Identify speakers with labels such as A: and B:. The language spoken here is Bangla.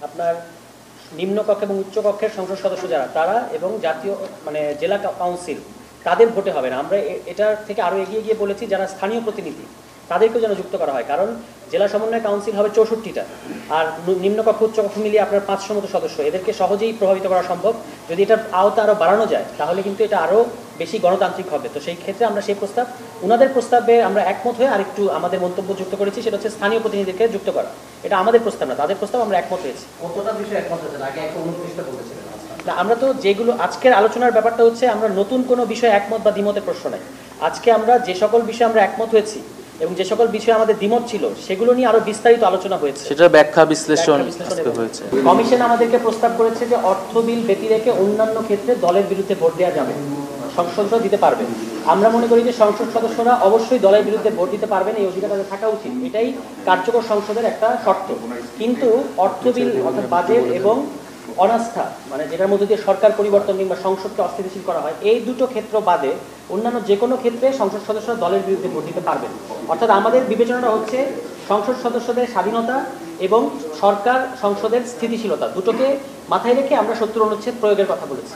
A: আপনার নিম্নকক্ষ এবং উচ্চকক্ষের সংসদ সদস্য যারা তারা এবং জাতীয় জেলা কাউন্সিল তাদের ভোটে হবে না। আমরা এটার থেকে আরও এগিয়ে গিয়ে বলেছি যারা স্থানীয় প্রতিনিধি তাদেরকেও যেন যুক্ত করা হয়, কারণ জেলা সমন্বয় কাউন্সিল হবে 64টা, আর নিম্নকক্ষ উচ্চকক্ষ মিলিয়ে আপনার 500 মতো সদস্য, এদেরকে সহজেই প্রভাবিত করা সম্ভব। যদি এটার আওতা আরও বাড়ানো যায় তাহলে কিন্তু এটা আরও বেশি গণতান্ত্রিক হবে। তো সেই ক্ষেত্রে আমরা সেই প্রস্তাব, ওনাদের প্রস্তাবে আমরা একমত হয়ে আরেকটু আমাদের মন্তব্য যুক্ত করেছি, সেটা হচ্ছে স্থানীয় প্রতিনিধিকে যুক্ত করা। এটা আমাদের প্রস্তাব না, তাদের প্রস্তাব, আমরা একমত হয়েছি।
B: কতটা বিষয় একমত হয়েছে? আগে 129টা বলেছিলেন।
A: না, আমরা তো যেগুলো আজকের আলোচনার ব্যাপারটা হচ্ছে আমরা নতুন কোনো বিষয়ে একমত বা দ্বিমতের প্রশ্ন নাই। আজকে আমরা যে সকল বিষয়ে আমরা একমত হয়েছি এবং যে সকল বিষয়ে আমাদের দ্বিমত ছিল সেগুলো নিয়ে আরো বিস্তারিত আলোচনা হয়েছে,
C: সেটা ব্যাখ্যা বিশ্লেষণ হয়েছে।
A: কমিশন আমাদেরকে প্রস্তাব করেছে যে অর্থ বিল ব্যতি রেখে অন্যান্য ক্ষেত্রে দলের বিরুদ্ধে ভোট দেওয়া যাবে, সংসদরা দিতে পারবে। আমরা মনে করি যে সংসদ সদস্যরা অবশ্যই দলের বিরুদ্ধে ভোট দিতে পারবেন, এই অধিকার তাদের থাকা উচিত, এটাই কার্যকর সংসদের একটা শর্ত। কিন্তু অর্থ বিল অর্থাৎ বাজেট এবং অনাস্থা, যেটার মধ্যে দিয়ে সরকার পরিবর্তন কিংবা সংসদকে অস্থিতিশীল করা হয়, এই দুটো ক্ষেত্র বাদে অন্যান্য যে কোনো ক্ষেত্রে সংসদ সদস্যরা দলের বিরুদ্ধে ভোট দিতে পারবেন। অর্থাৎ আমাদের বিবেচনাটা হচ্ছে সংসদ সদস্যদের স্বাধীনতা এবং সরকার সংসদের স্থিতিশীলতা দুটোকে মাথায় রেখে আমরা 70 অনুচ্ছেদ প্রয়োগের কথা বলেছি।